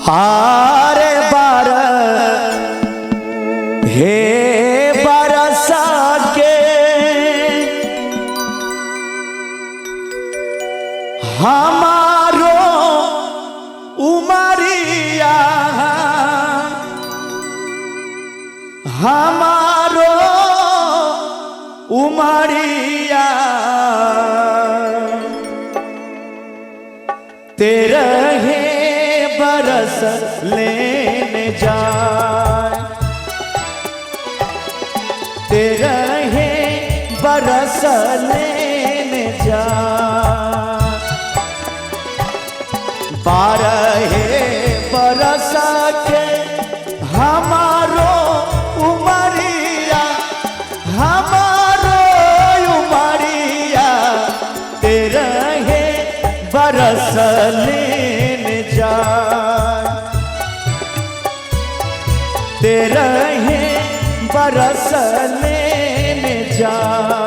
हारे बार हे बरसा के हमारो उमरिया हमारो उमरिया तेरे ही बरस लेने जाए तेरे ही बरस लेने जाए 12 बरस के हमारो उमरिया हमारो उमरिया तेरे ही बरस लेने जाए तेरे ही बरस लेने जाए।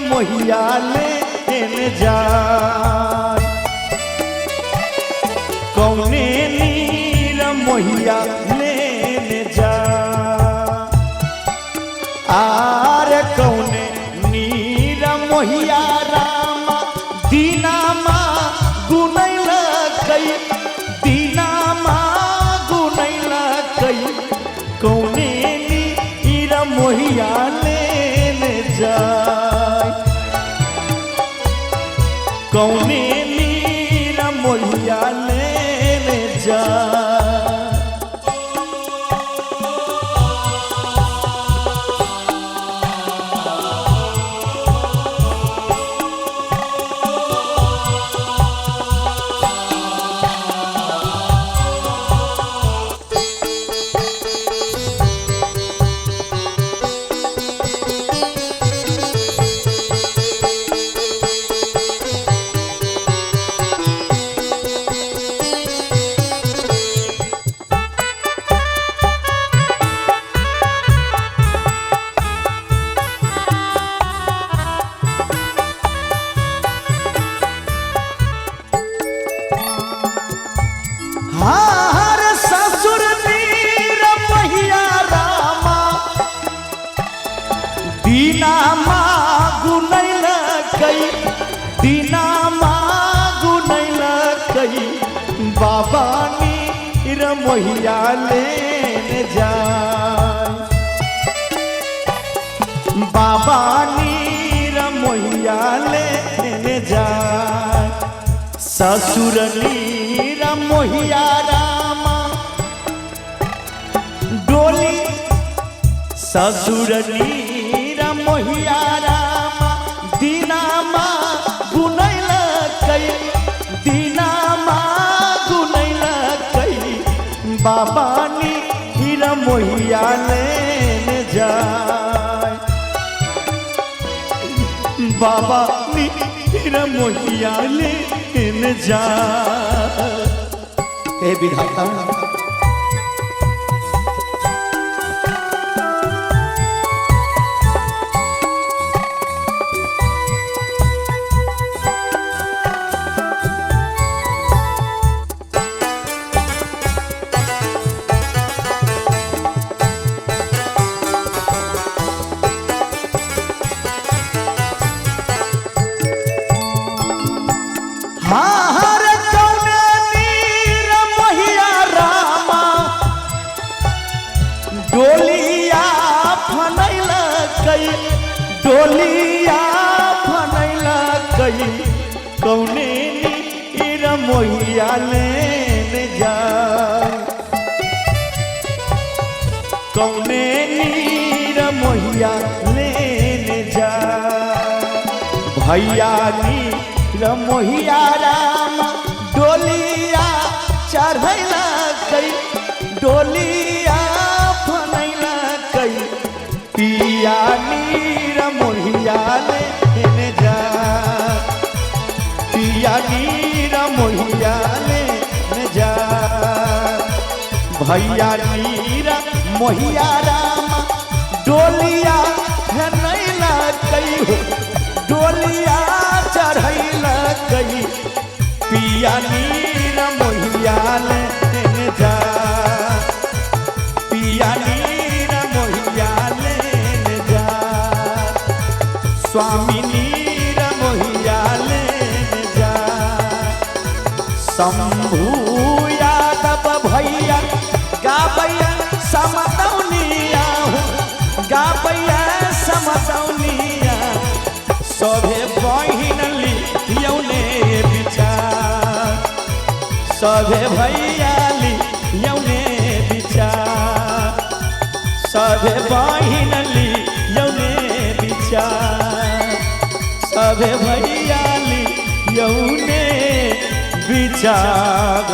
मोहिया लेने जाए कौने नीर मोहिया लेने जा आर कौने नीर मोहिया रामा दीनामा गुनैल कई दीनामा गुनैल कई कौने नीर मोहिया लेने जा कौने नीर मोहिया लेने जा। दीनामा गुनैल कई दीनामा गुनैल कई बाबा नीर मोहिया लेने जाए बाबा नीर मोहिया लेने जाए ससुर नीर मोहिया रामा डोली ससुर नीर मोहिया रामा दीनामा गुनैल कई दीनामा गुनैल कई बाबा नीर मोहिया लेने जाए बाबा नीर मोहिया लेने जाए। हे विधाता हर कौने नीर मोहिया रामा कई डोलिया बनैला कई कौने नीर मोहिया लेने जा कौने नीर मोहिया लेने जा भैया नीर मोहिया राम डोलिया चढ़ैला कई डोलिया बनैला कई पिया नीर मोहिया लेने जा पिया नीर मोहिया लेने जा भैया नीर मोहिया राम डोलिया है नैला कई हो डोलिया चढ़ैला कई पिया नीर मोहिया लेने जा पिया नीर मोहिया लेने जा स्वामी नीर मोहिया लेने जा शंभू यादव भैया गाबैया समदौनिया गाबैया समदौनिया सभे बहिन लियौने विचार सभे भैया लियौने विचार सभे बहिन लियौने विचार सभे भैया लियौने विचार